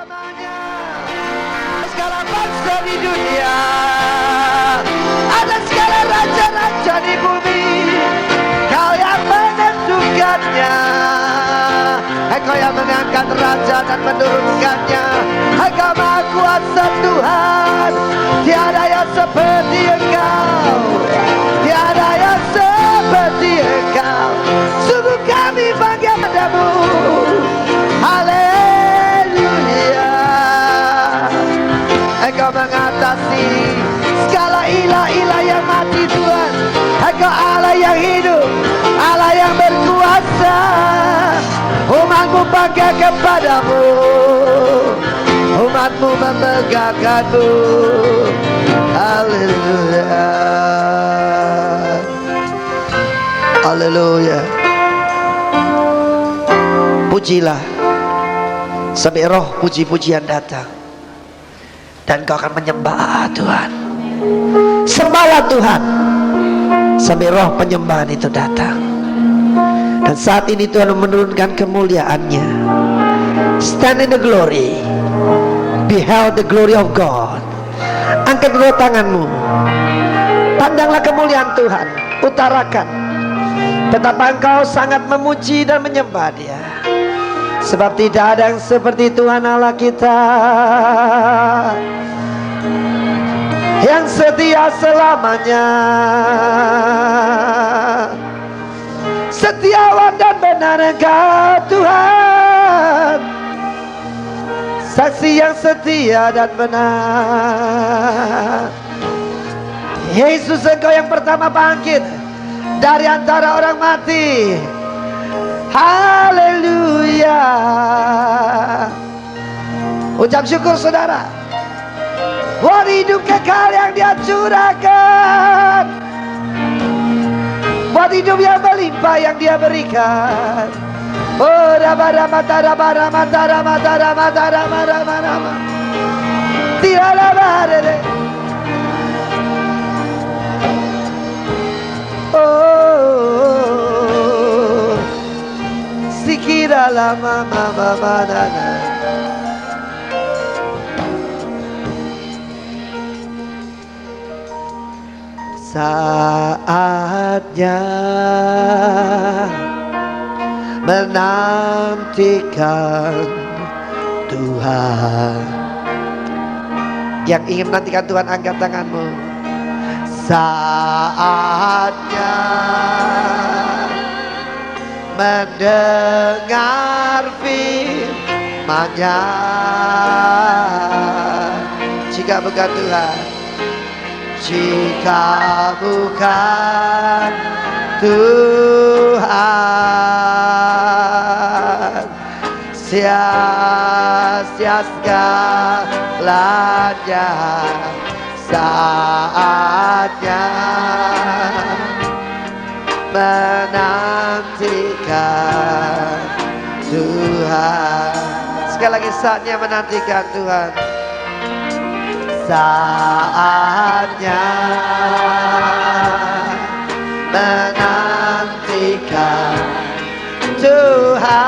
selamanya. Segala bangsa di dunia, ada segala raja-raja di bumi, Kau yang menentukannya. Engkau yang mengangkat raja dan menurunkannya. Engkau Maha Kuasa Tuhan, tiada yang seperti Engkau, tiada yang seperti Engkau. Sungguh kami bangga padamu. Haleluya. Engkau mengatasi segala ilah-ilah yang mati Tuhan. Engkau Allah yang hidup, Allah yang berkuasa. Umatmu bangga kepadamu, umatmu membanggakanmu. Haleluya. Haleluya. Pujilah sampai roh puji-pujian datang, dan kau akan menyembah Tuhan. Sembahlah Tuhan sampai roh penyembahan itu datang. Dan saat ini Tuhan menurunkan kemuliaannya. Stand in the glory, behold the glory of God. Angkat dua tanganmu, pandanglah kemuliaan Tuhan, utarakan betapa engkau sangat memuji dan menyembah Dia. Sebab tidak ada yang seperti Tuhan Allah kita, yang setia selamanya, setiawan dan benar Engkau Tuhan, saksi yang setia dan benar. Yesus, Engkau yang pertama bangkit dari antara orang mati. Haleluya. Ucap syukur saudara buat hidup kekal yang Dia curahkan, buat hidup yang melimpah yang Dia berikan. Oh, oh, sikira lama mama manana. Saatnya menantikan Tuhan. Yang ingin menantikan Tuhan, angkat tanganmu. Saatnya mendengar firman-Nya. Jika bukan Tuhan, jika bukan Tuhan, sia-sia segalanya. Saatnya menantikan Tuhan. Sekali lagi, saatnya menantikan Tuhan. Saatnya menantikan Tuhan.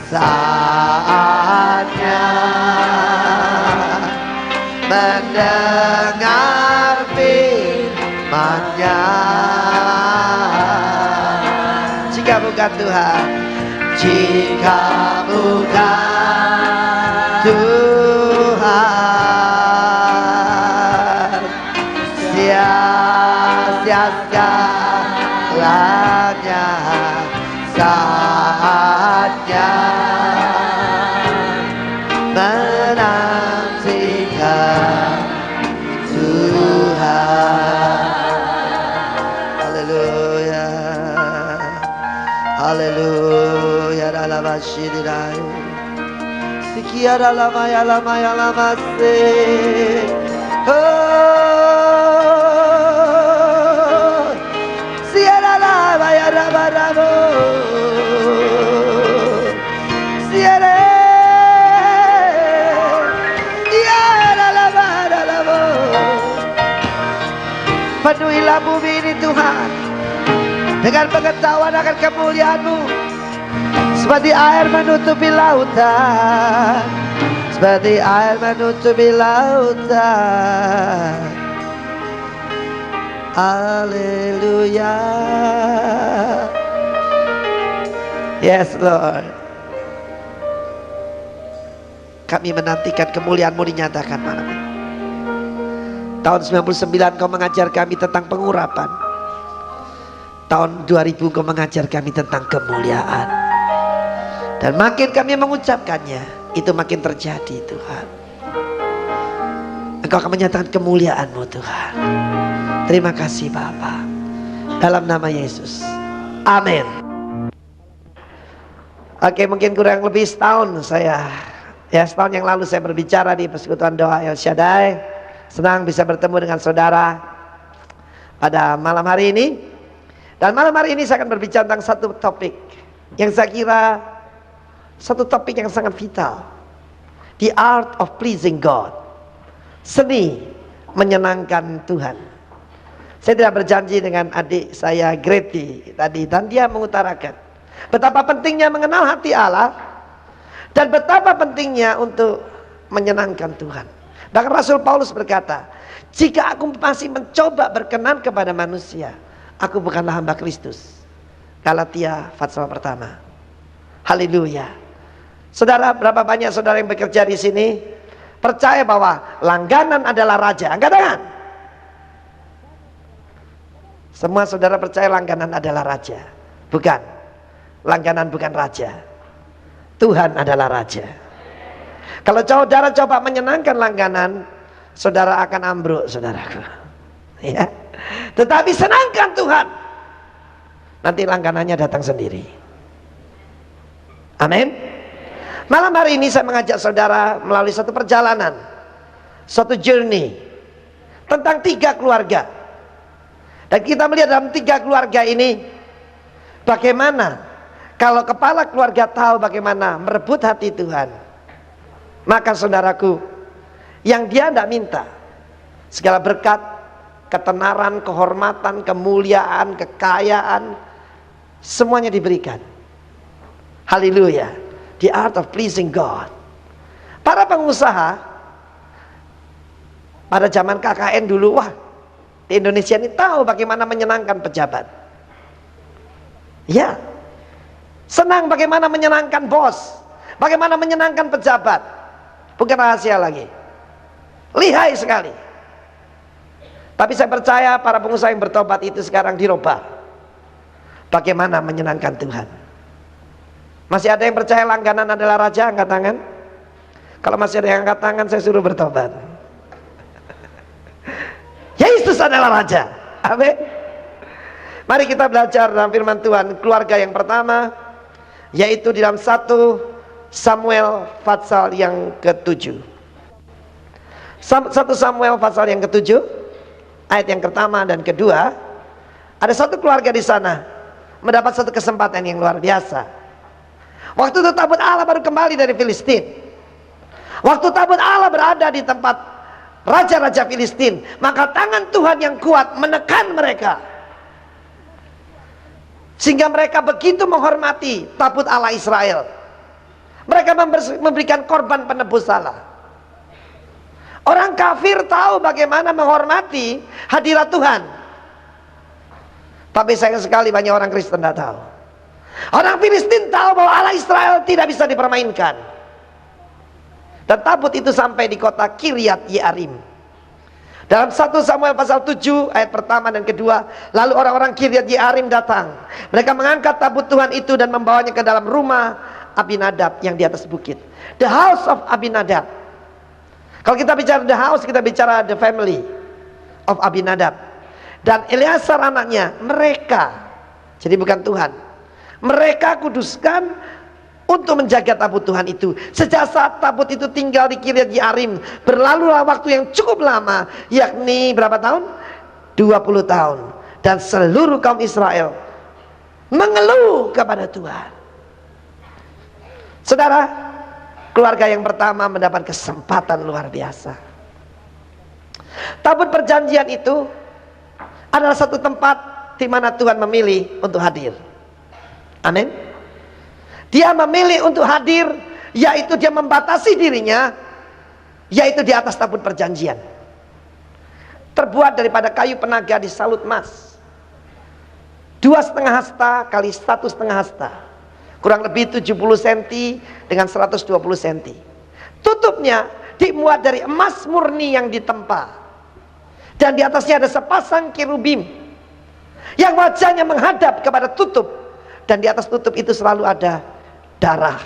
Saatnya mendengar firman-Nya. Jika bukan Tuhan, jika bukan Tuhan, sia-sia segalanya. Saatnya menantikan Tuhan. Haleluya. Haleluya. Dalam asyirirai sikiara lama ya lama ya lama se. Oh, siara lama ya lama lama. Siara ya lama lama. Penuhilah bumi ini Tuhan dengan pengetahuan akan kemuliaan-Mu. seperti air menutupi lautan, seperti air menutupi lautan. Haleluya. Yes Lord. Kami menantikan kemuliaan-Mu dinyatakan malam ini. Tahun 99 Kau mengajar kami tentang pengurapan. Tahun 2000 Kau mengajar kami tentang kemuliaan. Dan makin kami mengucapkannya, itu makin terjadi Tuhan. Engkau akan menyatakan kemuliaan-Mu Tuhan. Terima kasih Bapa. Dalam nama Yesus. Amin. Oke, mungkin kurang lebih setahun setahun yang lalu saya berbicara di Persekutuan Doa El Shaddai. Senang bisa bertemu dengan saudara pada malam hari ini. Dan malam hari ini saya akan berbicara tentang satu topik yang saya kira satu topik yang sangat vital. The art of pleasing God. Seni menyenangkan Tuhan. Saya tidak berjanji dengan adik saya Greti tadi, dan dia mengutarakan betapa pentingnya mengenal hati Allah dan betapa pentingnya untuk menyenangkan Tuhan. Bahkan Rasul Paulus berkata, jika aku masih mencoba berkenan kepada manusia, aku bukanlah hamba Kristus. Galatia pasal pertama. Haleluya. Saudara, berapa banyak saudara yang bekerja di sini percaya bahwa langganan adalah raja? Angkat tangan. Semua saudara percaya langganan adalah raja? Bukan. Langganan bukan raja. Tuhan adalah raja. Kalau saudara coba menyenangkan langganan, saudara akan ambruk, saudaraku. Ya. Tetapi senangkan Tuhan, nanti langganannya datang sendiri. Amin. Malam hari ini saya mengajak saudara melalui satu perjalanan, suatu journey tentang 3 keluarga. Dan kita melihat dalam 3 keluarga ini, bagaimana kalau kepala keluarga tahu bagaimana merebut hati Tuhan, maka saudaraku, yang dia tidak minta, segala berkat, ketenaran, kehormatan, kemuliaan, kekayaan, semuanya diberikan. Haleluya. The art of pleasing God. Para pengusaha pada zaman KKN dulu, wah, di Indonesia ini tahu bagaimana menyenangkan pejabat. Ya, senang bagaimana menyenangkan bos, bagaimana menyenangkan pejabat. Bukan rahasia lagi. Lihai sekali. Tapi saya percaya para pengusaha yang bertobat itu sekarang dirubah. Bagaimana menyenangkan Tuhan. Masih ada yang percaya langganan adalah raja? Angkat tangan. Kalau masih ada yang angkat tangan, saya suruh bertobat. Yesus adalah raja. Amin. Mari kita belajar dalam firman Tuhan. Keluarga yang pertama, yaitu di dalam 1 Samuel pasal yang ke-7. 1 Samuel pasal yang ke-7, ayat yang pertama dan kedua. Ada satu keluarga di sana mendapat satu kesempatan yang luar biasa. Waktu itu tabut Allah baru kembali dari Filistin. Waktu tabut Allah berada di tempat raja-raja Filistin, maka tangan Tuhan yang kuat menekan mereka, sehingga mereka begitu menghormati tabut Allah Israel. Mereka memberikan korban penebus salah. Orang kafir tahu bagaimana menghormati hadirat Tuhan, tapi sayang sekali banyak orang Kristen tidak tahu. Orang Filistin tahu bahwa Allah Israel tidak bisa dipermainkan. Dan tabut itu sampai di kota Kiryat Yearim. Dalam 1 Samuel pasal 7 ayat pertama dan kedua, lalu orang-orang Kiryat Yearim datang. Mereka mengangkat tabut Tuhan itu dan membawanya ke dalam rumah Abinadab yang di atas bukit. The house of Abinadab. Kalau kita bicara the house, kita bicara the family of Abinadab. Dan Eleazar anaknya, mereka, jadi bukan Tuhan, mereka kuduskan untuk menjaga tabut Tuhan itu. Sejak saat tabut itu tinggal di Kiryat Yearim, berlalulah waktu yang cukup lama, yakni berapa tahun? 20 tahun. Dan seluruh kaum Israel mengeluh kepada Tuhan. Saudara, keluarga yang pertama mendapat kesempatan luar biasa. Tabut perjanjian itu adalah satu tempat di mana Tuhan memilih untuk hadir. Amin. Dia memilih untuk hadir, yaitu dia membatasi dirinya, yaitu di atas tabut perjanjian. Terbuat daripada kayu penaga disalut emas. 2,5 hasta kali 1,5 hasta. Kurang lebih 70 cm dengan 120 cm. Tutupnya dibuat dari emas murni yang ditempa. Dan di atasnya ada sepasang kerubim yang wajahnya menghadap kepada tutup. Dan di atas tutup itu selalu ada darah.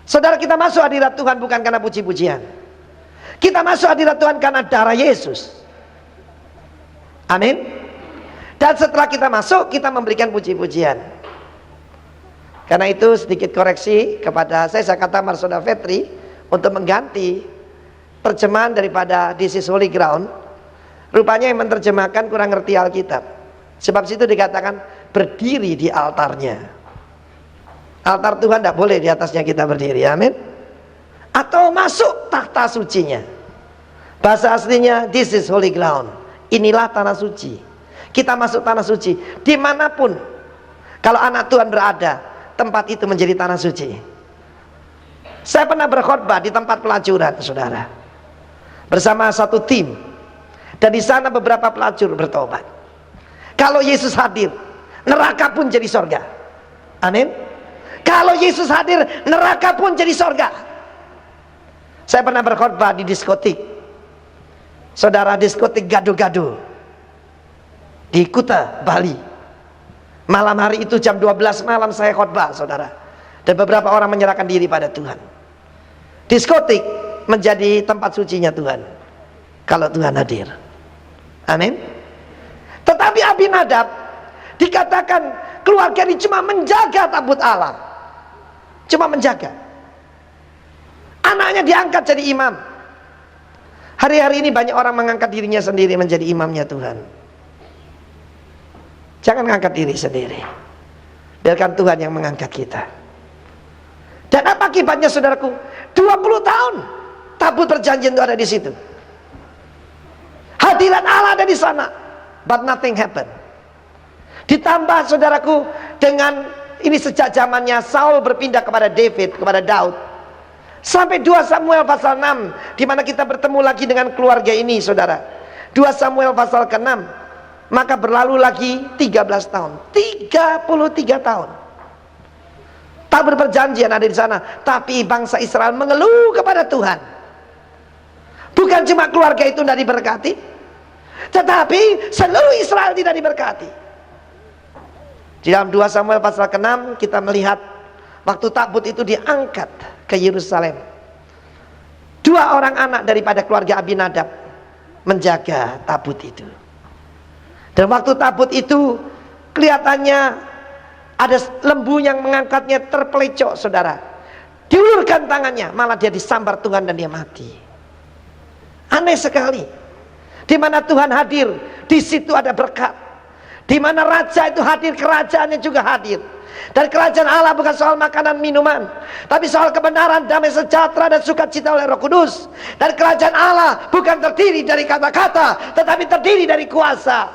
Saudara, kita masuk hadirat Tuhan bukan karena puji-pujian. Kita masuk hadirat Tuhan karena darah Yesus. Amin. Dan setelah kita masuk, kita memberikan puji-pujian. Karena itu sedikit koreksi kepada saya kata Marsoda Vetri untuk mengganti terjemahan daripada This is Holy Ground. Rupanya yang menerjemahkan kurang ngerti Alkitab. Sebab situ dikatakan berdiri di altarnya. Altar Tuhan tidak boleh di atasnya kita berdiri, amin. Atau masuk takhta sucinya. Bahasa aslinya this is holy ground. Inilah tanah suci. Kita masuk tanah suci dimanapun. Kalau anak Tuhan berada, tempat itu menjadi tanah suci. Saya pernah berkhotbah di tempat pelacuran, saudara, bersama satu tim. Dan di sana beberapa pelacur bertobat. Kalau Yesus hadir, neraka pun jadi sorga. Amin. Kalau Yesus hadir, neraka pun jadi sorga. Saya pernah berkhotbah di diskotik, saudara, diskotik Gado-Gado di Kuta, Bali. Malam hari itu jam 12 malam saya khotbah, saudara. Dan beberapa orang menyerahkan diri pada Tuhan. Diskotik menjadi tempat sucinya Tuhan kalau Tuhan hadir. Amin. Tetapi Abinadab dikatakan keluarga ini cuma menjaga tabut Allah. Cuma menjaga. Anaknya diangkat jadi imam. Hari-hari ini banyak orang mengangkat dirinya sendiri menjadi imamnya Tuhan. Jangan angkat diri sendiri. Biarkan Tuhan yang mengangkat kita. Dan apa akibatnya, saudaraku? 20 tahun tabut perjanjian itu ada di situ. Hadirat Allah ada di sana. But nothing happened. Ditambah, saudaraku, dengan ini sejak zamannya Saul berpindah kepada David, kepada Daud. Sampai 2 Samuel pasal 6, di mana kita bertemu lagi dengan keluarga ini, saudara. 2 Samuel pasal ke-6. Maka berlalu lagi 13 tahun. 33 tahun. Tabut perjanjian ada di sana, tapi bangsa Israel mengeluh kepada Tuhan. Bukan cuma keluarga itu tidak diberkati, tetapi seluruh Israel tidak diberkati. Di dalam 2 Samuel pasal ke-6 kita melihat waktu tabut itu diangkat ke Yerusalem. 2 orang anak daripada keluarga Abinadab menjaga tabut itu. Dan waktu tabut itu kelihatannya ada lembu yang mengangkatnya terpelecok, saudara. Diulurkan tangannya, malah dia disambar Tuhan dan dia mati. Aneh sekali. Di mana Tuhan hadir, di situ ada berkat. Di mana raja itu hadir, kerajaannya juga hadir. Dan kerajaan Allah bukan soal makanan minuman, tapi soal kebenaran, damai sejahtera dan sukacita oleh Roh Kudus. Dan kerajaan Allah bukan terdiri dari kata-kata, tetapi terdiri dari kuasa.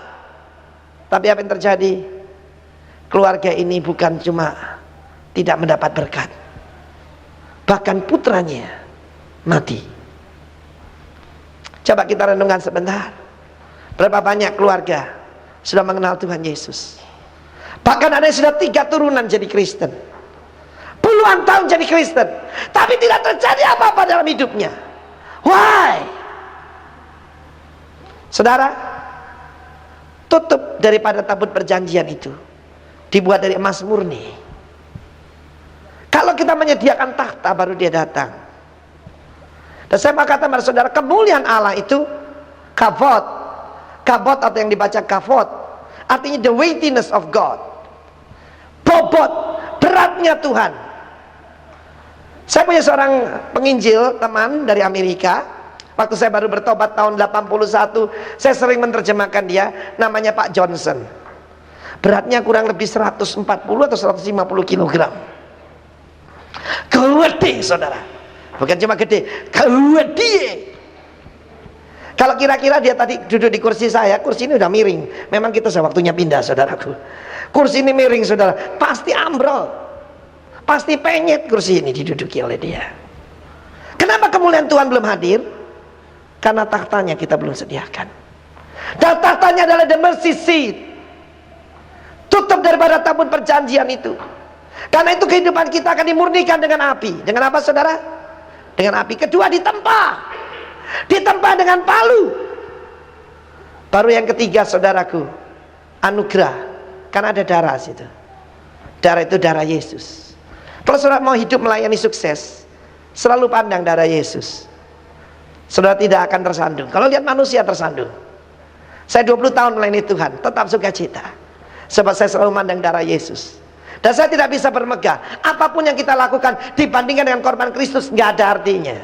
Tapi apa yang terjadi? Keluarga ini bukan cuma tidak mendapat berkat, bahkan putranya mati. Coba kita renungkan sebentar. Berapa banyak keluarga sudah mengenal Tuhan Yesus? Bahkan ada yang sudah 3 turunan jadi Kristen, puluhan tahun jadi Kristen, tapi tidak terjadi apa-apa dalam hidupnya. Why? Saudara, tutup daripada tabut perjanjian itu dibuat dari emas murni. Kalau kita menyediakan takhta, baru dia datang. Dan saya mau kata kepada saudara, kemuliaan Allah itu kavod. Kavod atau yang dibaca kavod, artinya the weightiness of God. Bobot, beratnya Tuhan. Saya punya seorang penginjil, teman dari Amerika. Waktu saya baru bertobat tahun 81, saya sering menerjemahkan dia. Namanya Pak Johnson. Beratnya kurang lebih 140 atau 150 kg. Gede, saudara. Bukan cuma gede, gede. Kalau kira-kira dia tadi duduk di kursi saya, kursi ini udah miring. Memang kita sewaktunya pindah, saudaraku. Kursi ini miring, saudara. Pasti ambrol. Pasti penyet kursi ini diduduki oleh dia. Kenapa kemuliaan Tuhan belum hadir? Karena tahtanya kita belum sediakan. Dan tahtanya adalah the mercy seat. Tutup daripada tabut perjanjian itu. Karena itu kehidupan kita akan dimurnikan dengan api. Dengan apa, saudara? Dengan api. Kedua, ditempa. Ditempa dengan palu. Baru yang ketiga, saudaraku, anugerah. Karena ada darah situ. Darah itu darah Yesus. Kalau saudara mau hidup melayani sukses, selalu pandang darah Yesus. Saudara tidak akan tersandung. Kalau lihat manusia tersandung. Saya 20 tahun melayani Tuhan, tetap sukacita. Sebab saya selalu memandang darah Yesus. Dan saya tidak bisa bermegah. Apapun yang kita lakukan dibandingkan dengan korban Kristus, nggak ada artinya.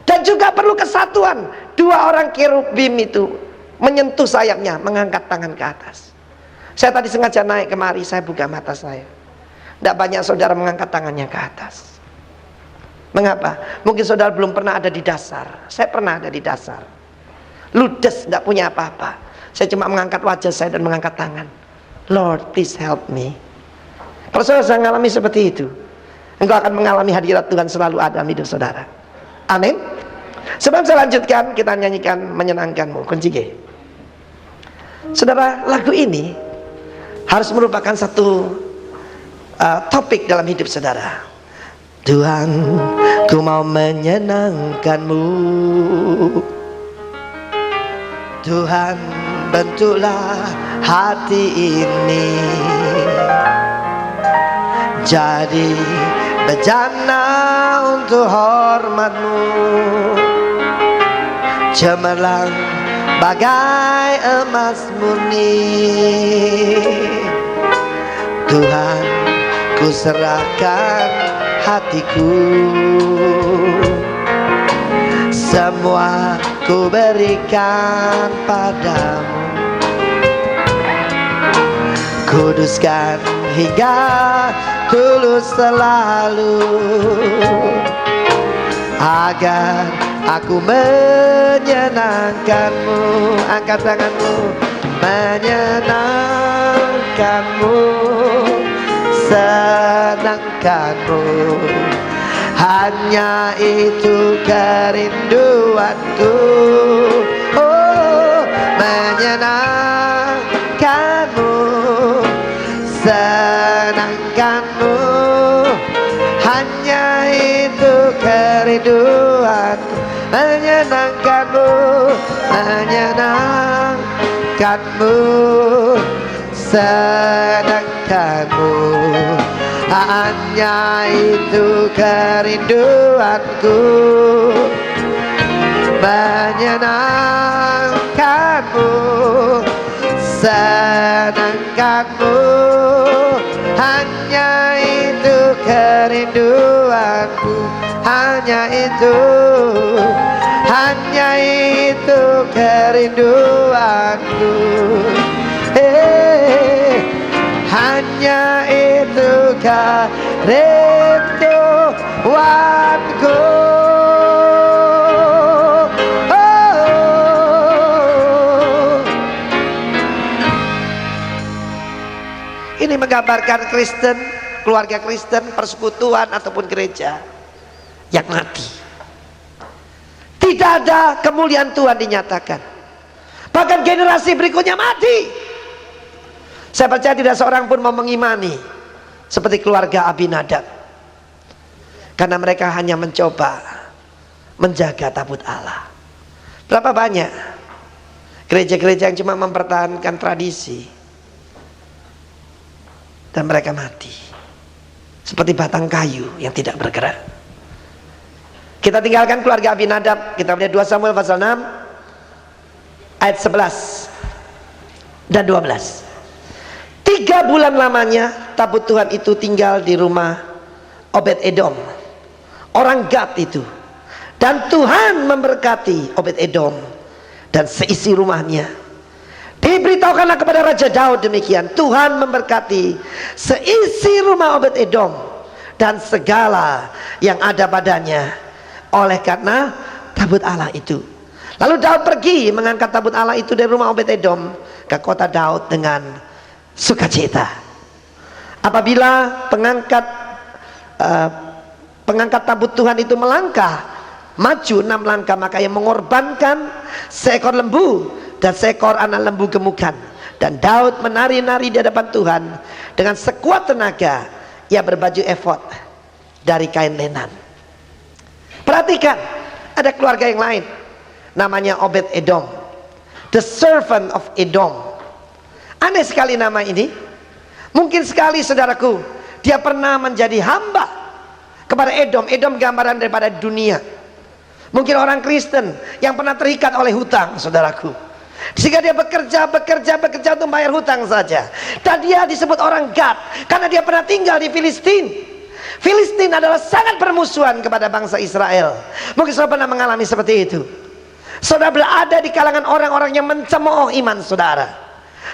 Dan juga perlu kesatuan. Dua orang kerubim itu menyentuh sayapnya, mengangkat tangan ke atas. Saya tadi sengaja naik kemari, saya buka mata saya. Tidak banyak saudara mengangkat tangannya ke atas. Mengapa? Mungkin saudara belum pernah ada di dasar. Saya pernah ada di dasar. Ludes, tidak punya apa-apa. Saya cuma mengangkat wajah saya dan mengangkat tangan. Lord, please help me. Kalau saudara mengalami seperti itu, engkau akan mengalami hadirat Tuhan selalu ada dalam hidup saudara. Amin. Sebelum saya lanjutkan, kita nyanyikan Menyenangkanmu, kunci G. Saudara, lagu ini harus merupakan satu topik dalam hidup saudara. Tuhan, ku mau menyenangkanmu. Tuhan, bentuklah hati ini jadi bejana untuk hormat-Mu, cemerlang bagai emas murni. Tuhan, ku serahkan hatiku, semua ku berikan padamu. Kuduskan hingga tulus selalu, agar aku menyenangkanmu. Angkat tanganmu. Menyenangkanmu, senangkanmu, hanya itu kerinduanku. Oh, menyenangkanmu, senangkanmu, hanya itu kerinduanku. Menyenangkanmu, menyenangkanmu, senangkanmu, hanya itu kerinduanku. Menyenangkanmu, senangkanmu, hanya itu kerinduanku. Hanya itu kerinduanku. Hanya itu kerinduanku. Ini menggambarkan Kristen, keluarga Kristen, persekutuan ataupun gereja yang mati. Tidak ada kemuliaan Tuhan dinyatakan. Bahkan generasi berikutnya mati. Saya percaya tidak seorang pun mau mengimani seperti keluarga Abinadab, karena mereka hanya mencoba menjaga tabut Allah. Berapa banyak gereja-gereja yang cuma mempertahankan tradisi dan mereka mati seperti batang kayu yang tidak bergerak. Kita tinggalkan keluarga Abinadab. Kita melihat 2 Samuel pasal 6 ayat 11 dan 12. 3 bulan lamanya tabut Tuhan itu tinggal di rumah Obed Edom, orang Gad itu. Dan Tuhan memberkati Obed Edom dan seisi rumahnya. Diberitahukanlah kepada Raja Daud demikian, Tuhan memberkati seisi rumah Obed Edom dan segala yang ada padanya, oleh karena tabut Allah itu. Lalu Daud pergi mengangkat tabut Allah itu dari rumah Obed-Edom ke kota Daud dengan sukacita. Apabila pengangkat tabut Tuhan itu melangkah maju 6 langkah, maka ia mengorbankan seekor lembu dan seekor anak lembu gemukan. Dan Daud menari-nari di hadapan Tuhan dengan sekuat tenaga. Ia berbaju efod dari kain lenan. Perhatikan, ada keluarga yang lain namanya Obed-Edom, the servant of Edom. Aneh sekali nama ini. Mungkin sekali saudaraku, dia pernah menjadi hamba kepada Edom. Edom gambaran daripada dunia. Mungkin orang Kristen yang pernah terikat oleh hutang, saudaraku, sehingga dia bekerja untuk bayar hutang saja. Dan dia disebut orang Gad karena dia pernah tinggal di Filistin. Filistin adalah sangat bermusuhan kepada bangsa Israel. Mungkin saudara pernah mengalami seperti itu. Saudara berada di kalangan orang-orang yang mencemooh iman saudara,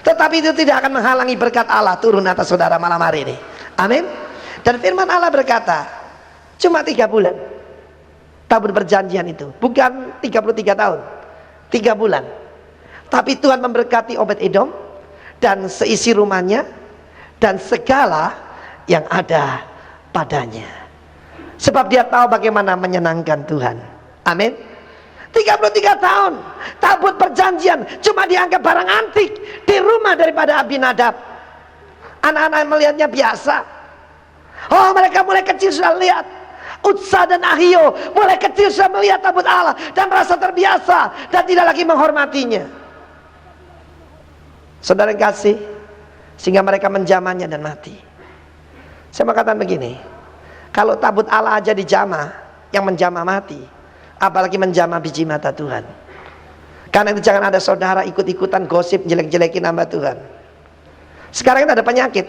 tetapi itu tidak akan menghalangi berkat Allah turun atas saudara malam hari ini. Amin. Dan firman Allah berkata, cuma 3 bulan tabut perjanjian itu, bukan 33 tahun, 3 bulan. Tapi Tuhan memberkati Obed-Edom dan seisi rumahnya dan segala yang ada padanya, sebab dia tahu bagaimana menyenangkan Tuhan. Amin. 33 tahun tabut perjanjian cuma dianggap barang antik di rumah daripada Abinadab. Anak-anak melihatnya biasa. Oh, mereka mulai kecil sudah lihat. Utsa dan Ahio mulai kecil sudah melihat tabut Allah dan merasa terbiasa dan tidak lagi menghormatinya. Saudara yang kasih, sehingga mereka menjamannya dan mati. Saya mau katakan begini, kalau tabut Allah aja dijamah, yang menjamah mati, apalagi menjamah biji mata Tuhan. Karena itu jangan ada saudara ikut-ikutan gosip jelek-jelekin hamba Tuhan. Sekarang itu ada penyakit.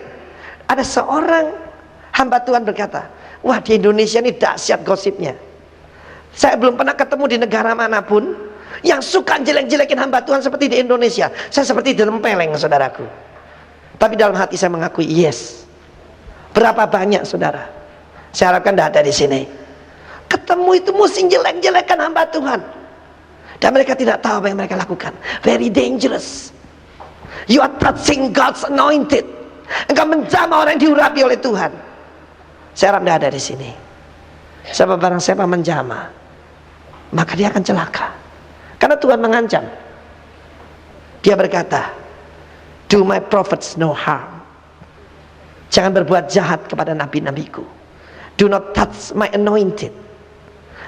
Ada seorang hamba Tuhan berkata, wah, di Indonesia ini dahsyat gosipnya. Saya belum pernah ketemu di negara manapun yang suka jelek-jelekin hamba Tuhan seperti di Indonesia. Saya seperti dilempeleng, saudaraku. Tapi dalam hati saya mengakui, yes. Berapa banyak saudara? Saya harapkan tidak ada di sini. Ketemu itu musim jelek-jelekan hamba Tuhan, dan mereka tidak tahu apa yang mereka lakukan. Very dangerous. You are touching God's anointed. Engkau menjamah orang yang diurapi oleh Tuhan. Saya harap tidak ada di sini. Sebab barang siapa menjamah, maka dia akan celaka. Karena Tuhan mengancam. Dia berkata, do my prophets no harm. Jangan berbuat jahat kepada nabi-nabiku. Do not touch my anointed.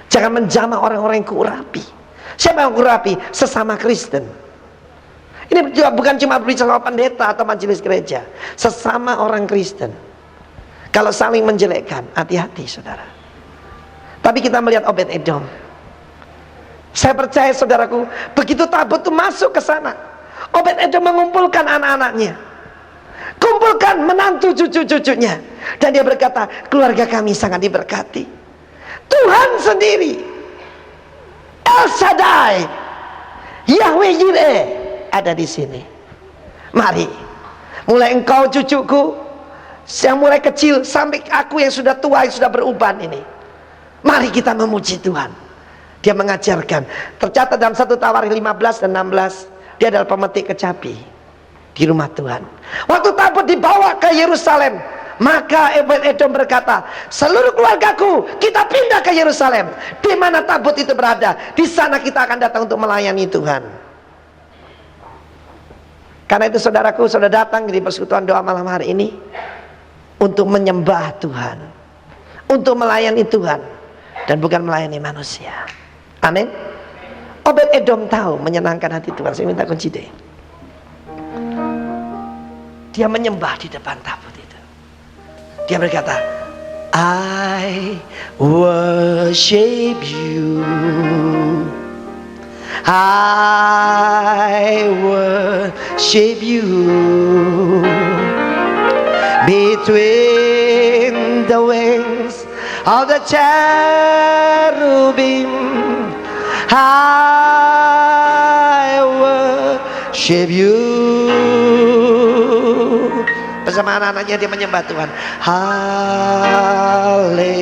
Jangan menjamah orang-orang yang kuurapi. Siapa yang kuurapi? Sesama Kristen. Ini juga bukan cuma berbicara sama pendeta atau majelis gereja. Sesama orang Kristen. Kalau saling menjelekkan, hati-hati saudara. Tapi kita melihat Obed-Edom. Saya percaya saudaraku, begitu tabut itu masuk ke sana, Obed-Edom mengumpulkan anak-anaknya, kumpulkan menantu cucu-cucunya, dan dia berkata, keluarga kami sangat diberkati. Tuhan sendiri, El Shaddai, Yahweh Yireh ada di sini. Mari, mulai engkau cucuku yang mulai kecil sampai aku yang sudah tua, yang sudah beruban ini, mari kita memuji Tuhan. Dia mengajarkan. Tercatat dalam 1 Tawarikh 15 dan 16, dia adalah pemetik kecapi di rumah Tuhan. Waktu tabut dibawa ke Yerusalem, maka Obed-Edom berkata, seluruh keluargaku kita pindah ke Yerusalem. Di mana tabut itu berada, di sana kita akan datang untuk melayani Tuhan. Karena itu saudaraku, saudara datang di persekutuan doa malam hari ini untuk menyembah Tuhan, untuk melayani Tuhan, dan bukan melayani manusia. Amin. Obed-Edom tahu menyenangkan hati Tuhan. Saya minta kunci deh. Dia menyembah di depan tabut itu. Dia berkata, I worship you, I worship you. Between the wings of the cherubim, I worship you. Bersama anak-anaknya dia menyembah Tuhan. Haleluya,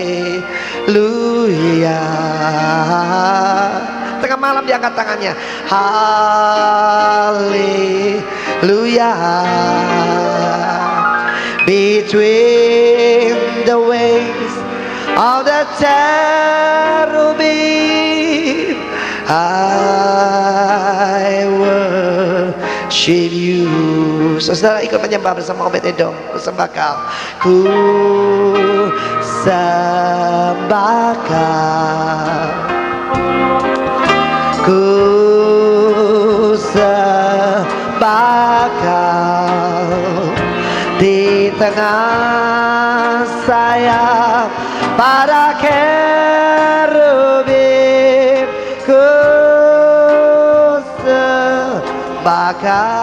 tengah malam diangkat tangannya. Haleluya. Between the waves of the cherubim, I worship you. Saudara ikut menyembah bersama Obed-Edom. Bersembah kau. Ku sembah kau. Ku sembah kau. Di tengah sayap para kerubim, ku sembah kau.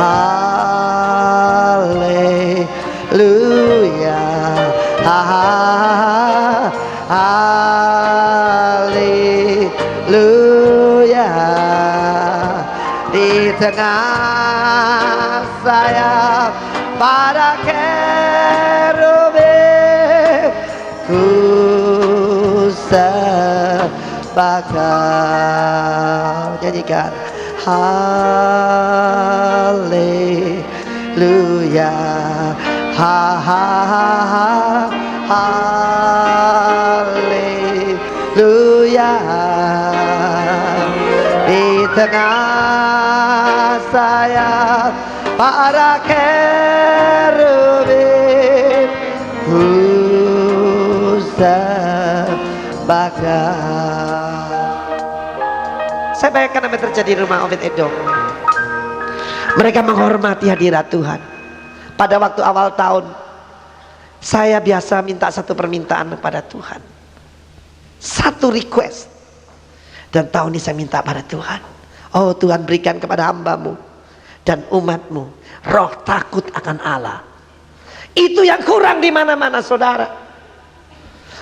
Haleluya. Haleluya. Di tengah sayap para kerubim, ku sembah kau. Nyanyikan. Haleluya. Haleluya. Di tengah sayap para kerubim, ku sembah kau. Saya bayangkan apa yang terjadi di rumah Obed-Edom. Mereka menghormati hadirat Tuhan. Pada waktu awal tahun, saya biasa minta satu permintaan kepada Tuhan, satu request. Dan tahun ini saya minta pada Tuhan, oh Tuhan, berikan kepada hamba-Mu dan umat-Mu roh takut akan Allah. Itu yang kurang di mana-mana, saudara.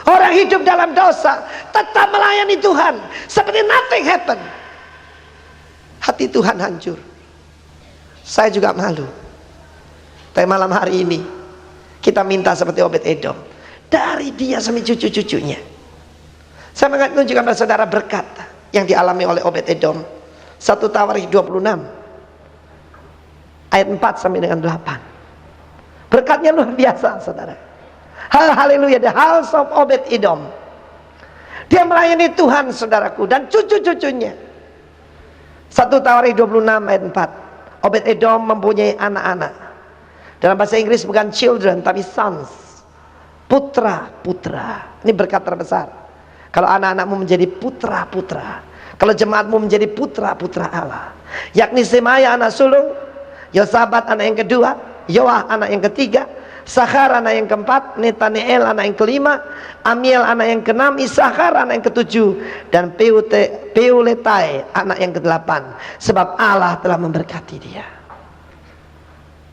Orang hidup dalam dosa tetap melayani Tuhan seperti nothing happen. Hati Tuhan hancur. Saya juga malu. Tapi malam hari ini kita minta seperti Obed-Edom, dari dia sampai cucu-cucunya. Saya menunjukkan pada saudara berkat yang dialami oleh Obed-Edom. 1 Tawarikh 26 ayat 4 sampai dengan 8. Berkatnya luar biasa, saudara. Haleluya. The house of Obed-Edom. Dia melayani Tuhan, saudaraku, dan cucu-cucunya. 1 Tawarikh 26 ayat 4. Obed-Edom mempunyai anak-anak. Dalam bahasa Inggris bukan children tapi sons. Putra-putra. Ini berkat terbesar. Kalau anak-anakmu menjadi putra-putra, kalau jemaatmu menjadi putra-putra Allah, yakni Semaya anak sulung, Yosabat anak yang kedua, Yoah anak yang ketiga, Sakhar anak yang keempat, Netaneel anak yang kelima, Amiel anak yang keenam, Issakhar anak yang ketujuh, dan Peuletai anak yang kedelapan. Sebab Allah telah memberkati dia.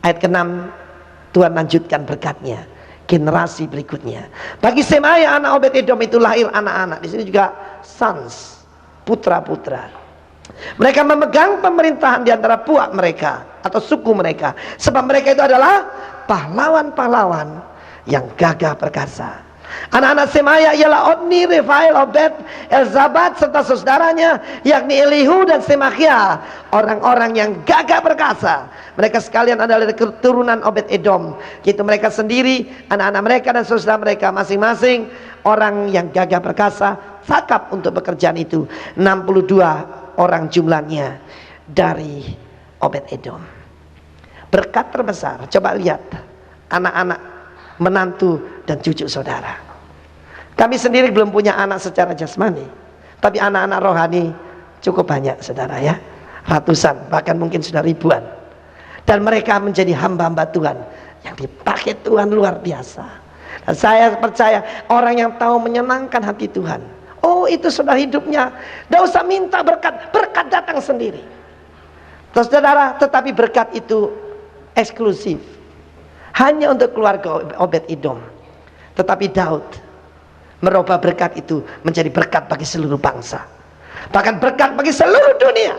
Ayat ke-6, Tuhan lanjutkan berkatnya generasi berikutnya. Bagi Semaya anak Obed-Edom itu lahir anak-anak. Di sini juga sons, putra-putra. Mereka memegang pemerintahan di antara puak mereka atau suku mereka, sebab mereka itu adalah pahlawan-pahlawan yang gagah perkasa. Anak-anak Semaya ialah Otni, Refael, Obed, Elzabad serta saudaranya, yakni Elihu dan Semakhia, orang-orang yang gagah perkasa. Mereka sekalian adalah keturunan Obed-Edom. Gitu mereka sendiri, anak-anak mereka dan saudara mereka masing-masing orang yang gagah perkasa, cakap untuk pekerjaan itu. 62 orang jumlahnya dari Obed-Edom. Berkat terbesar. Coba lihat anak-anak, menantu dan cucu saudara. Kami sendiri belum punya anak secara jasmani, tapi anak-anak rohani cukup banyak, saudara ya. Ratusan, bahkan mungkin sudah ribuan. Dan mereka menjadi hamba-hamba Tuhan yang dipakai Tuhan luar biasa. Dan saya percaya orang yang tahu menyenangkan hati Tuhan, oh itu sudah hidupnya, tidak usah minta berkat, berkat datang sendiri. Terus saudara, tetapi berkat itu eksklusif, hanya untuk keluarga Obed-Edom. Tetapi Daud merubah berkat itu menjadi berkat bagi seluruh bangsa, bahkan berkat bagi seluruh dunia.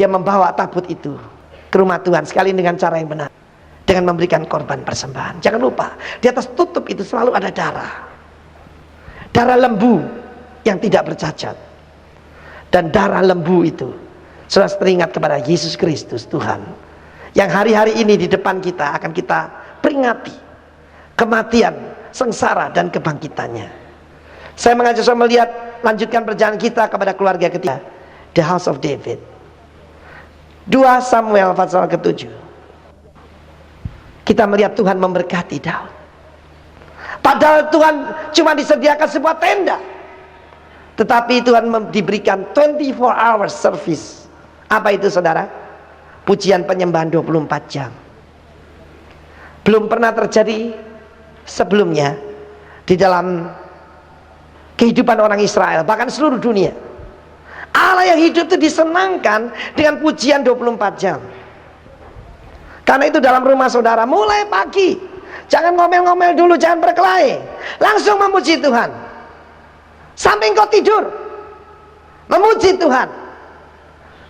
Dia membawa tabut itu ke rumah Tuhan sekali dengan cara yang benar, dengan memberikan korban persembahan. Jangan lupa, di atas tutup itu selalu ada darah. darah lembu yang tidak bercacat. Dan darah lembu itu, saudara teringat kepada Yesus Kristus Tuhan, yang hari-hari ini di depan kita akan kita peringati kematian, sengsara, dan kebangkitannya. Saya mengajak saudara melihat, lanjutkan perjalanan kita kepada keluarga ketiga, The House of David. 2 Samuel pasal ke-7. Kita melihat Tuhan memberkati Daud. Padahal Tuhan cuma disediakan sebuah tenda, tetapi Tuhan diberikan 24 hours service. Apa itu saudara? Pujian penyembahan 24 jam. Belum pernah terjadi sebelumnya di dalam kehidupan orang Israel, bahkan seluruh dunia. Allah yang hidup itu disenangkan dengan pujian 24 jam. Karena itu dalam rumah saudara, mulai pagi, jangan ngomel-ngomel dulu, jangan berkelahi, langsung memuji Tuhan sampai engkau tidur, memuji Tuhan.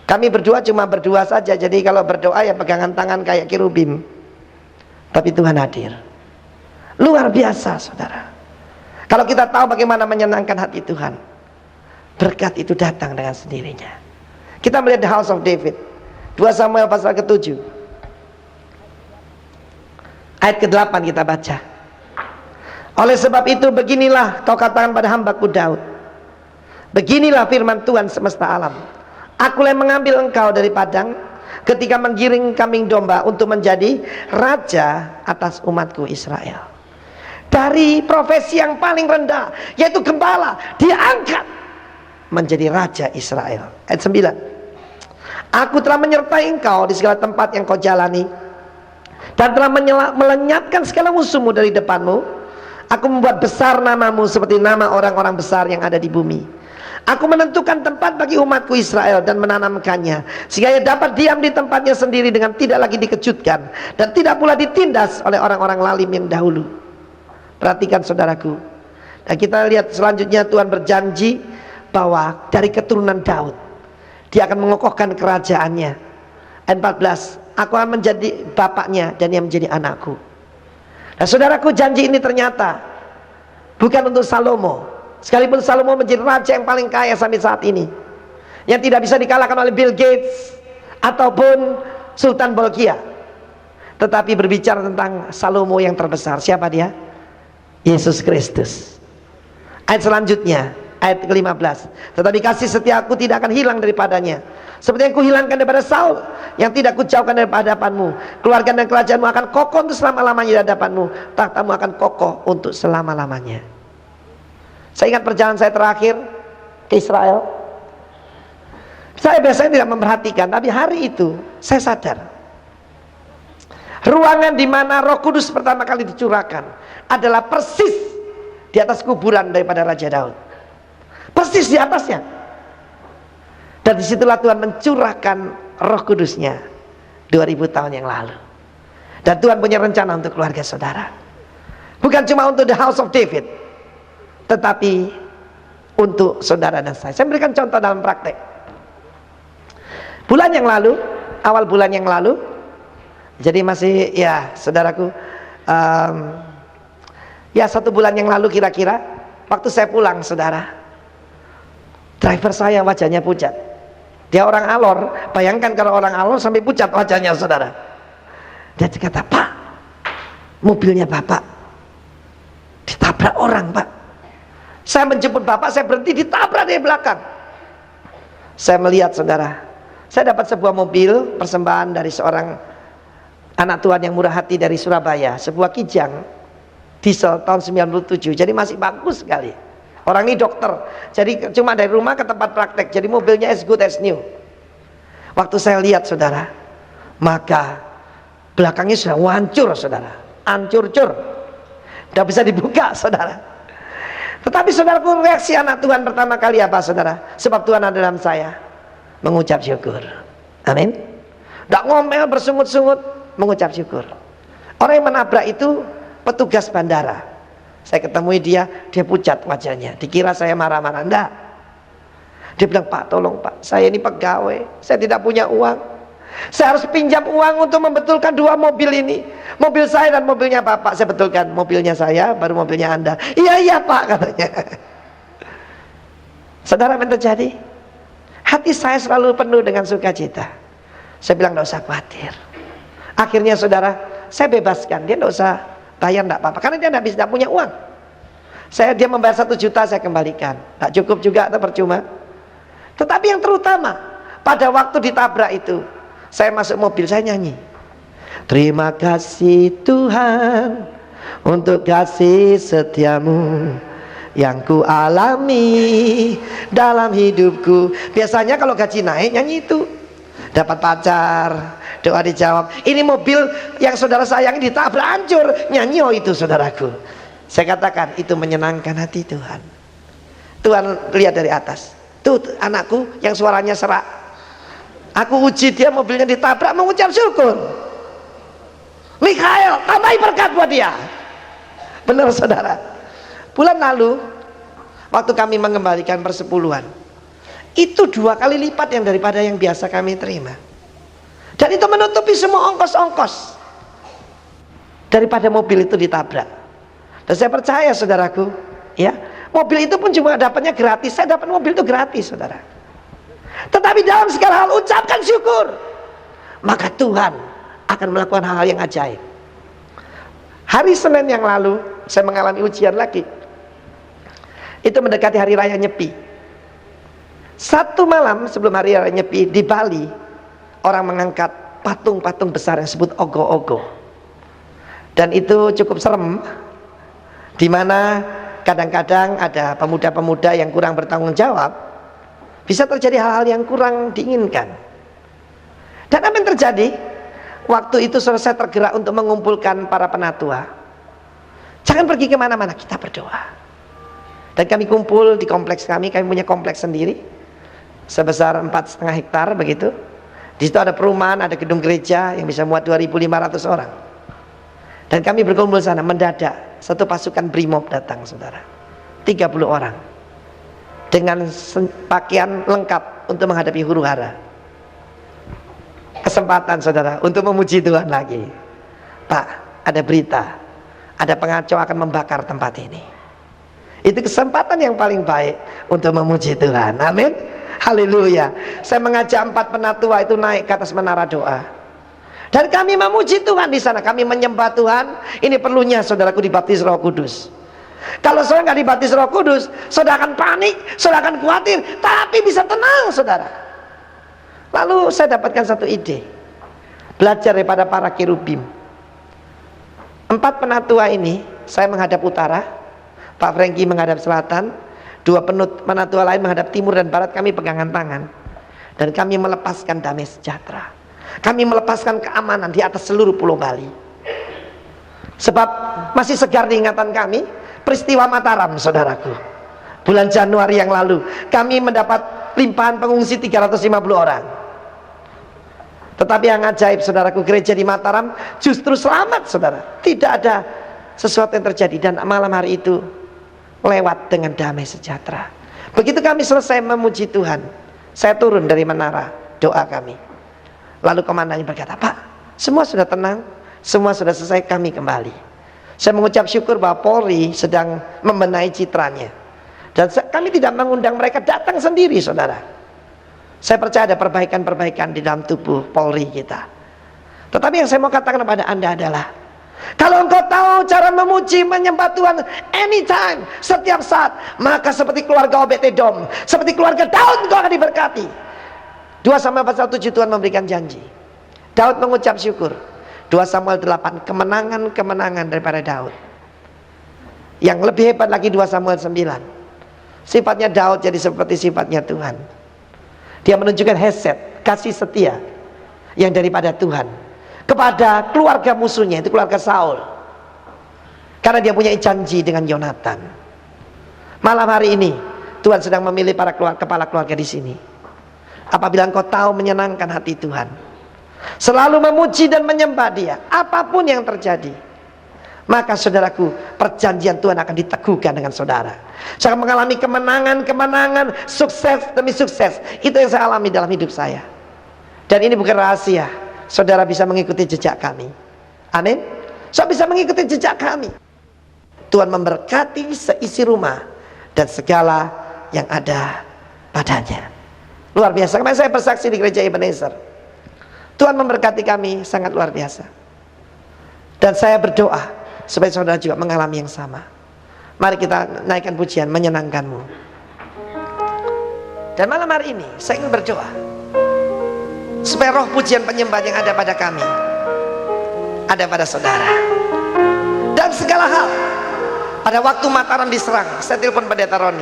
Kami berdua cuma berdua saja, jadi kalau berdoa ya pegangan tangan kayak kirubim, tapi Tuhan hadir. Luar biasa saudara. Kalau kita tahu bagaimana menyenangkan hati Tuhan, berkat itu datang dengan sendirinya. Kita melihat The House of David, 2 Samuel pasal ke-7 ayat ke-8 kita baca. Oleh sebab itu beginilah kau katakan pada hambaku Daud, beginilah firman Tuhan semesta alam, akulah yang mengambil engkau dari padang ketika menggiring kambing domba untuk menjadi raja atas umatku Israel. Dari profesi yang paling rendah, yaitu gembala, diangkat menjadi raja Israel. Ayat 9. Aku telah menyertai engkau di segala tempat yang kau jalani, dan telah melenyapkan segala musuhmu dari depanmu. Aku membuat besar namamu seperti nama orang-orang besar yang ada di bumi. Aku menentukan tempat bagi umatku Israel dan menanamkannya, sehingga ia dapat diam di tempatnya sendiri dengan tidak lagi dikejutkan, dan tidak pula ditindas oleh orang-orang lalim yang dahulu. Perhatikan saudaraku. Dan kita lihat selanjutnya, Tuhan berjanji bahwa dari keturunan Daud Dia akan mengokohkan kerajaannya. Ayat 14, aku akan menjadi bapaknya dan ia menjadi anakku. Nah saudaraku, janji ini ternyata bukan untuk Salomo, sekalipun Salomo menjadi raja yang paling kaya sampai saat ini, yang tidak bisa dikalahkan oleh Bill Gates ataupun Sultan Bolkiah. Tetapi berbicara tentang Salomo yang terbesar. Siapa dia? Yesus Kristus. Ayat selanjutnya, ayat ke-15, tetapi kasih setiaku tidak akan hilang daripadanya, seperti yang kuhilangkan daripada Saul, yang tidak kujauhkan daripada hadapanmu. Keluarga dan kerajaanmu akan kokoh untuk selama-lamanya di hadapanmu, takhtamu akan kokoh untuk selama-lamanya. Saya ingat perjalanan saya terakhir ke Israel. Saya biasanya tidak memperhatikan, tapi hari itu saya sadar ruangan di mana Roh Kudus pertama kali dicurahkan adalah persis di atas kuburan daripada Raja Daud, persis di atasnya. Dan disitulah Tuhan mencurahkan Roh Kudusnya 2000 tahun yang lalu. Dan Tuhan punya rencana untuk keluarga saudara, bukan cuma untuk the house of David, tetapi untuk saudara dan saya. Saya berikan contoh dalam praktek. Bulan yang lalu, awal bulan yang lalu, jadi masih ya saudaraku, ya 1 bulan yang lalu kira-kira, waktu saya pulang saudara, driver saya wajahnya pucat. Dia orang Alor, bayangkan kalau orang Alor sampai pucat wajahnya saudara. Dia kata, Pak, mobilnya Bapak ditabrak orang Pak. Saya menjemput Bapak, saya berhenti, ditabrak dari belakang. Saya melihat saudara, saya dapat sebuah mobil persembahan dari seorang anak Tuhan yang murah hati dari Surabaya, sebuah Kijang diesel tahun 97, jadi masih bagus sekali. Orang ini dokter, jadi cuma dari rumah ke tempat praktek, jadi mobilnya as good as new. Waktu saya lihat saudara, maka belakangnya sudah hancur saudara, hancur-cur, tidak bisa dibuka saudara. Tetapi saudaraku, reaksi anak Tuhan pertama kali apa saudara? Sebab Tuhan ada dalam saya, mengucap syukur. Amin. Tidak ngomel bersungut-sungut, mengucap syukur. Orang yang menabrak itu petugas bandara. Saya ketemui dia pucat wajahnya, dikira saya marah-marah. Enggak, dia bilang, Pak tolong Pak, saya ini pegawai, saya tidak punya uang, saya harus pinjam uang untuk membetulkan 2 mobil ini, mobil saya dan mobilnya Bapak. Saya betulkan, mobilnya saya baru mobilnya Anda. Iya Pak katanya. Saudara, apa yang terjadi? Hati saya selalu penuh dengan sukacita. Saya bilang nggak usah khawatir. Akhirnya saudara, saya bebaskan dia, nggak usah bayar, nggak apa-apa, karena dia nggak punya uang. Dia membayar 1 juta, saya kembalikan. Tak cukup juga atau percuma. Tetapi yang terutama, pada waktu ditabrak itu, saya masuk mobil, saya nyanyi. Terima kasih Tuhan untuk kasih setiamu yang ku alami dalam hidupku. Biasanya kalau gaji naik nyanyi itu, dapat pacar, doa dijawab. Ini mobil yang saudara sayangi ditabrak hancur, nyanyi oh itu saudaraku. Saya katakan itu menyenangkan hati Tuhan. Tuhan lihat dari atas, tuh anakku yang suaranya serak, aku uji dia, mobilnya ditabrak, mengucap syukur. Mikhail, tambahi berkat buat dia. Benar saudara. Bulan lalu waktu kami mengembalikan persepuluhan, itu 2 kali lipat yang daripada yang biasa kami terima. Dan itu menutupi semua ongkos-ongkos daripada mobil itu ditabrak. Dan saya percaya saudaraku, ya, mobil itu pun cuma dapatnya gratis. Saya dapat mobil itu gratis saudara. Tetapi dalam segala hal ucapkan syukur, maka Tuhan akan melakukan hal-hal yang ajaib. Hari Senin yang lalu saya mengalami ujian lagi. Itu mendekati hari raya Nyepi. 1 malam sebelum hari raya Nyepi di Bali, orang mengangkat patung-patung besar yang disebut ogo-ogo. Dan itu cukup serem, di mana kadang-kadang ada pemuda-pemuda yang kurang bertanggung jawab, bisa terjadi hal-hal yang kurang diinginkan. Dan apa yang terjadi? Waktu itu selesai tergerak untuk mengumpulkan para penatua. Jangan pergi kemana-mana, kita berdoa. Dan kami kumpul di kompleks kami punya kompleks sendiri sebesar 4,5 hektar begitu. Di situ ada perumahan, ada gedung gereja yang bisa muat 2.500 orang. Dan kami berkumpul sana, mendadak satu pasukan brimob datang saudara, 30 orang dengan pakaian lengkap untuk menghadapi huru-hara. Kesempatan saudara untuk memuji Tuhan lagi. Pak, ada berita, ada pengacau akan membakar tempat ini. Itu kesempatan yang paling baik untuk memuji Tuhan. Amin. Haleluya. Saya mengajak 4 penatua itu naik ke atas menara doa. Dan kami memuji Tuhan di sana. Kami menyembah Tuhan. Ini perlunya saudaraku dibaptis Roh Kudus. Kalau saudara nggak dibaptis Roh Kudus, saudara akan panik, saudara akan khawatir. Tapi bisa tenang saudara. Lalu saya dapatkan satu ide. Belajar daripada para kerubim. 4 penatua ini, saya menghadap utara, Pak Franky menghadap selatan, 2 penatua lain menghadap timur dan barat. Kami pegangan tangan dan kami melepaskan damai sejahtera. Kami melepaskan keamanan di atas seluruh Pulau Bali. Sebab masih segar di ingatan kami peristiwa Mataram saudaraku. Bulan Januari yang lalu kami mendapat limpahan pengungsi 350 orang. Tetapi yang ajaib saudaraku, gereja di Mataram justru selamat saudara. Tidak ada sesuatu yang terjadi dan malam hari itu lewat dengan damai sejahtera. Begitu kami selesai memuji Tuhan, saya turun dari menara doa kami. Lalu komandannya berkata, Pak, semua sudah tenang, semua sudah selesai, kami kembali. Saya mengucap syukur bahwa Polri sedang membenahi citranya. Dan kami tidak mengundang mereka datang sendiri saudara. Saya percaya ada perbaikan-perbaikan di dalam tubuh Polri kita. Tetapi yang saya mau katakan kepada Anda adalah, kalau engkau tahu cara memuji, menyembah Tuhan anytime, setiap saat, maka seperti keluarga Obed-Edom, seperti keluarga Daud, engkau akan diberkati. 2 Samuel pasal 7 Tuhan memberikan janji. Daud mengucap syukur. 2 Samuel 8, kemenangan-kemenangan daripada Daud. Yang lebih hebat lagi 2 Samuel 9. Sifatnya Daud jadi seperti sifatnya Tuhan. Dia menunjukkan hesed, kasih setia yang daripada Tuhan kepada keluarga musuhnya, itu keluarga Saul. Karena dia punya janji dengan Yonatan. Malam hari ini Tuhan sedang memilih para kepala keluarga di sini. Apabila engkau tahu menyenangkan hati Tuhan, selalu memuji dan menyembah Dia, apapun yang terjadi, maka saudaraku, perjanjian Tuhan akan diteguhkan dengan saudara. Saya akan mengalami kemenangan-kemenangan, sukses demi sukses. Itu yang saya alami dalam hidup saya. Dan ini bukan rahasia. Saudara bisa mengikuti jejak kami. Amin. Saudara bisa mengikuti jejak kami. Tuhan memberkati seisi rumah dan segala yang ada padanya. Luar biasa. Kemarin saya bersaksi di gereja Ebenezer. Tuhan memberkati kami sangat luar biasa. Dan saya berdoa supaya saudara juga mengalami yang sama. Mari kita naikkan pujian menyenangkanmu. Dan malam hari ini saya ingin berdoa supaya roh pujian penyembahan yang ada pada kami ada pada saudara. Dan segala hal. Pada waktu Mataram diserang, saya telepon pendeta Roni.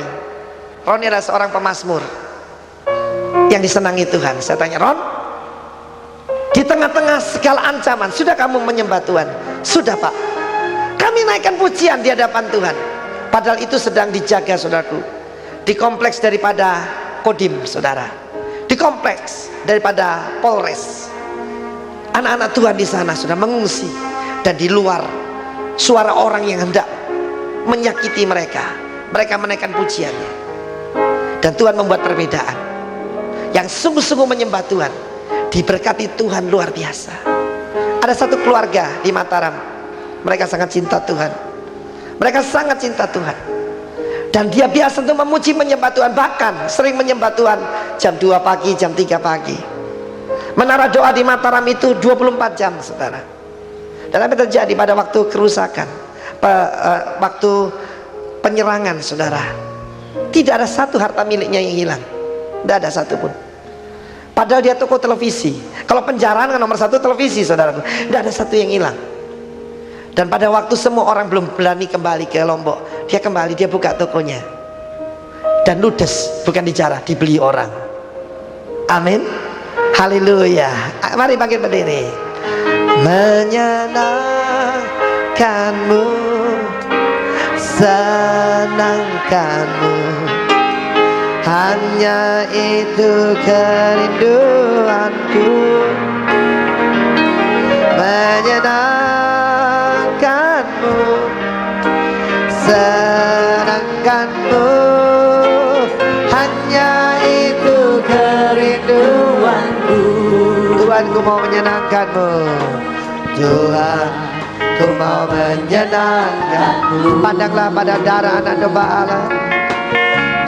Roni adalah seorang pemazmur yang disenangi Tuhan. Saya tanya, Ron, di tengah-tengah segala ancaman, sudah kamu menyembah Tuhan? Sudah, Pak. Kami naikkan pujian di hadapan Tuhan. Padahal itu sedang dijaga, saudaraku, di kompleks daripada Kodim, saudara, di kompleks daripada Polres. Anak-anak Tuhan di sana sudah mengungsi, dan di luar suara orang yang hendak menyakiti mereka, mereka menaikkan pujiannya. Dan Tuhan membuat perbedaan. Yang sungguh-sungguh menyembah Tuhan diberkati Tuhan luar biasa. Ada satu keluarga di Mataram, mereka sangat cinta Tuhan, mereka sangat cinta Tuhan, dan dia biasa untuk memuji menyembah Tuhan. Bahkan sering menyembah Tuhan jam 2 pagi, jam 3 pagi. Menara doa di Mataram itu 24 jam, saudara. Dan apa yang terjadi pada waktu kerusakan, waktu penyerangan, saudara, tidak ada satu harta miliknya yang hilang. Tidak ada satupun. Padahal dia toko televisi. Kalau penjarahan kan nomor satu televisi, saudaraku. Tidak ada satu yang hilang. Dan pada waktu semua orang belum berani kembali ke Lombok, dia kembali, dia buka tokonya. Dan ludes, bukan dijarah, dibeli orang. Amin. Haleluya. Mari bangkit berdiri. Menyenangkanmu, senangkanmu, hanya itu kerinduanku. Menyenangkanmu, senangkanmu, hanya itu kerinduanku. Tuhan, ku mau menyenangkanmu. Tuhan, ku mau menyenangkanmu. Pandanglah pada darah anak domba Allah.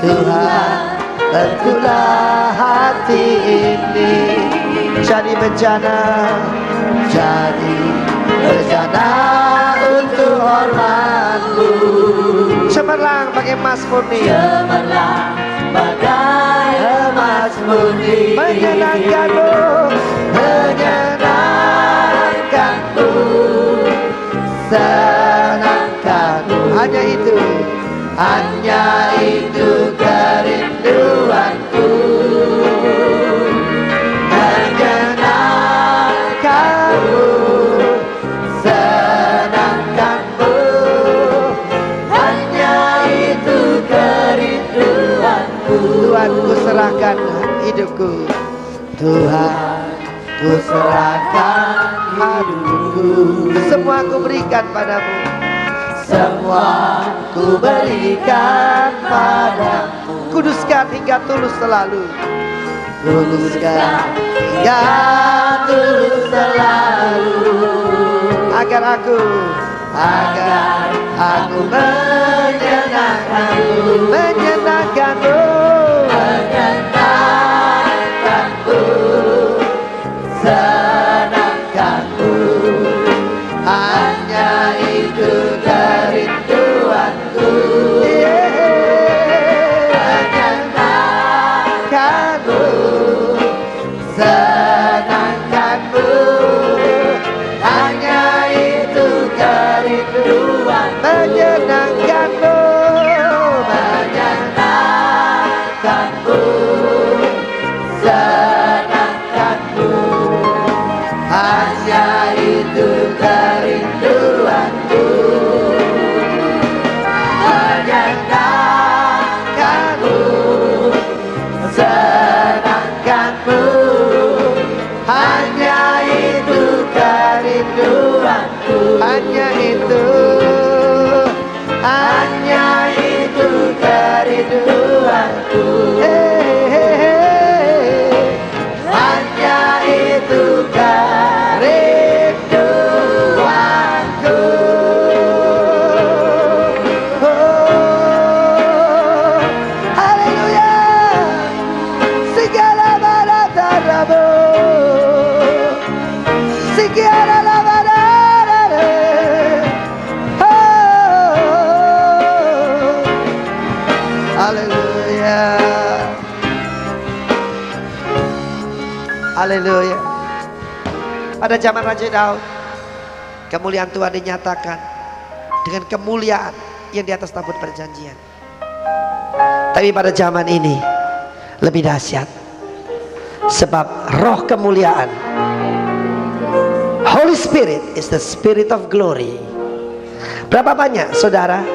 Tuhan, tentulah hati ini jadi bencana, jadi bencana untuk hormat-Mu. Cemerlang bagai emas murni, cemerlang bagai emas murni. Menyenangkan-Mu, menyenangkan-Mu, senangkan-Mu. Hanya itu, hanya itu kerinduanku. Menyenangkanmu, senangkanmu, hanya itu kerinduanku. Tuhan, ku serahkan hidupku. Tuhan, ku serahkan hidupku. Semua ku berikan padamu. Semua ku berikan padamu. Kuduskan hingga tulus selalu. Kuduskan hingga tulus selalu. Agar aku menyenangkanmu, menyenangkanmu, menyenangkanmu, senangkanmu. Hanya itu kerinduanku. Menyenangkanmu, senangkanmu, hanya itu kerinduan. Menyenangkanmu, menyenangkanmu, senangkanmu, hanya itu kerinduanku. Menyenangkanmu, senangkanmu, hanya itu kerinduanku. Hanya itu, hanya itu kerinduanku. Hanya itu kerinduanku. Oh, haleluya. Haleluya. Pada zaman Raja Daud, kemuliaan Tuhan dinyatakan dengan kemuliaan yang di atas tabut perjanjian. Tapi pada zaman ini lebih dahsyat, sebab roh kemuliaan, Holy Spirit is the Spirit of glory. Berapa banyak saudara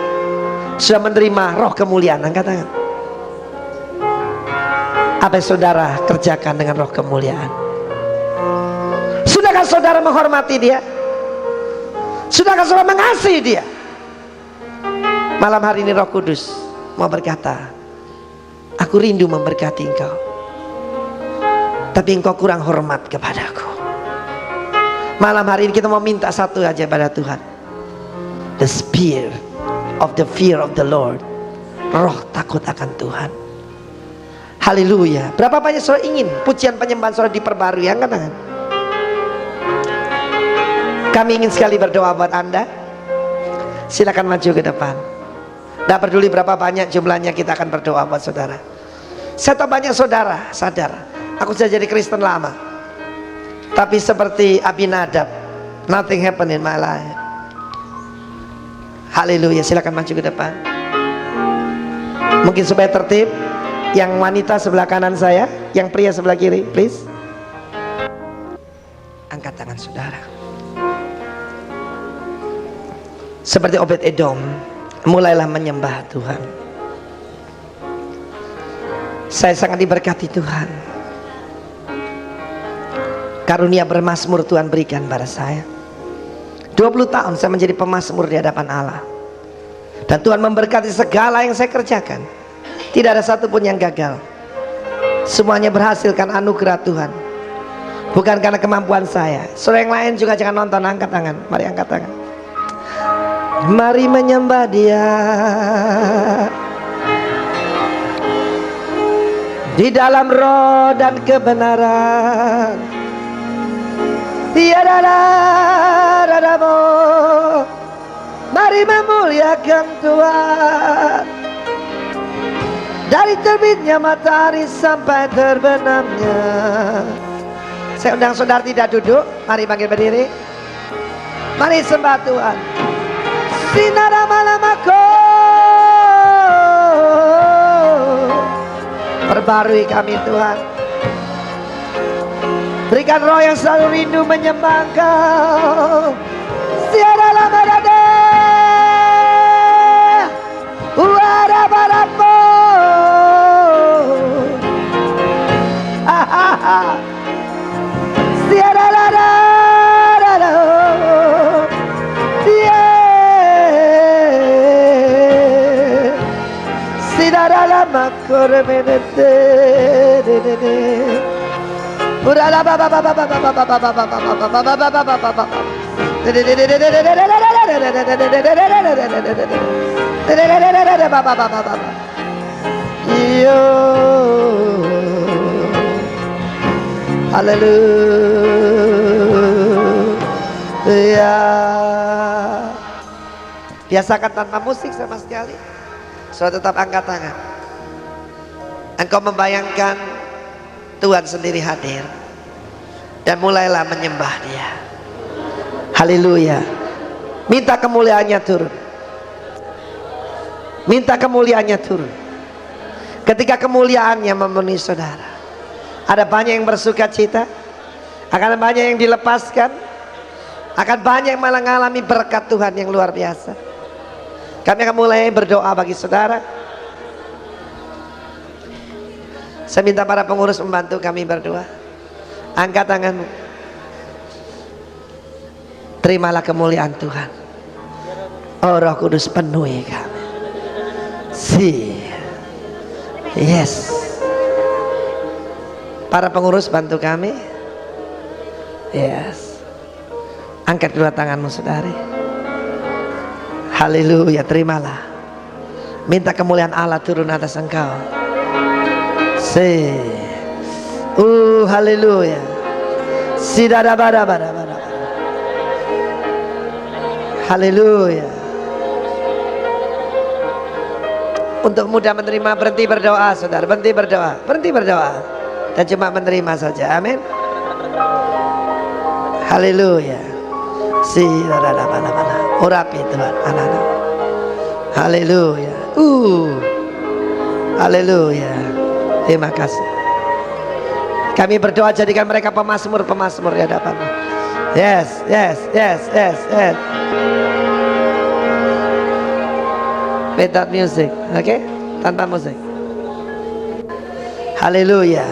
sudah menerima roh kemuliaan? Angkat tangan. Apa yang saudara kerjakan dengan roh kemuliaan? Sudahkah saudara menghormati dia? Sudahkah saudara mengasihi dia? Malam hari ini Roh Kudus mau berkata, aku rindu memberkati engkau, tapi engkau kurang hormat kepadaku. Malam hari ini kita mau minta satu aja pada Tuhan, the spirit of the fear of the Lord, roh takut akan Tuhan. Haleluya. Berapa banyak saudara ingin pujian penyembahan saudara diperbarui? Angkat tangan. Kami ingin sekali berdoa buat Anda. Silakan maju ke depan. Tidak peduli berapa banyak jumlahnya, kita akan berdoa buat saudara. Saya tahu banyak saudara sadar, aku sudah jadi Kristen lama, tapi seperti Abinadab, nothing happen in my life. Haleluya. Silakan maju ke depan. Mungkin supaya tertib, yang wanita sebelah kanan saya, yang pria sebelah kiri, please. Angkat tangan saudara. Seperti Obed Edom, mulailah menyembah Tuhan. Saya sangat diberkati Tuhan. Karunia bermazmur Tuhan berikan pada saya. 20 tahun saya menjadi pemazmur di hadapan Allah, dan Tuhan memberkati segala yang saya kerjakan. Tidak ada satupun yang gagal. Semuanya berhasil karena anugerah Tuhan, bukan karena kemampuan saya. Saudara yang lain juga jangan nonton, angkat tangan. Mari angkat tangan. Mari menyembah Dia di dalam roh dan kebenaran. Mari memuliakan Tuhan dari terbitnya matahari sampai terbenamnya. Saya undang saudara tidak duduk, mari bangkit berdiri. Mari sembah Tuhan. Sinar malam aku, perbarui kami Tuhan. Berikan roh yang selalu rindu menyembah Engkau. Siara lama dada, uara barapo. Siara lada, lama kormenete, urala baba baba baba baba baba baba baba baba. Yo, haleluya. Biasakan tanpa musik sama sekali. Saudara tetap angkat tangan. Engkau membayangkan Tuhan sendiri hadir, dan mulailah menyembah Dia. Haleluya. Minta kemuliaannya turun. Minta kemuliaannya turun. Ketika kemuliaannya memenuhi saudara, ada banyak yang bersuka cita, akan banyak yang dilepaskan, akan banyak yang malah mengalami berkat Tuhan yang luar biasa. Kami akan mulai berdoa bagi saudara. Saya minta para pengurus membantu kami berdoa. Angkat tanganmu. Terimalah kemuliaan Tuhan. Oh Roh Kudus, penuhi kami. Yes. Para pengurus bantu kami. Yes. Angkat kedua tanganmu saudari. Haleluya, terimalah. Minta kemuliaan Allah turun atas engkau. Haleluya. Haleluya. Untuk mudah menerima, berhenti berdoa saudara. Berhenti berdoa. Dan cuma menerima saja. Amin. Haleluya. Si mana urapi Tuhan anak-anak. Haleluya. Haleluya. Terima kasih. Kami berdoa jadikan mereka pemazmur-pemazmur di hadapan-Mu. Yes. Without music, oke? Tanpa musik. Haleluya.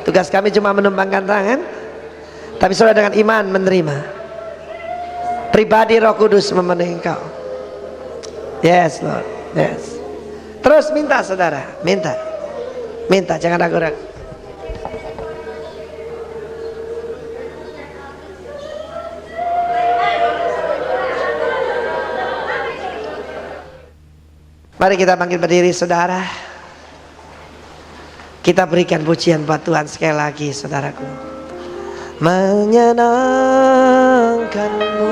Tugas kami cuma menumpangkan tangan, tapi saudara dengan iman menerima. Pribadi Roh Kudus memenuhi engkau. Yes Lord, yes. Terus minta saudara, minta, jangan ragu-ragu. Mari kita bangkit berdiri saudara. Kita berikan pujian buat Tuhan sekali lagi saudaraku. Menyenangkanmu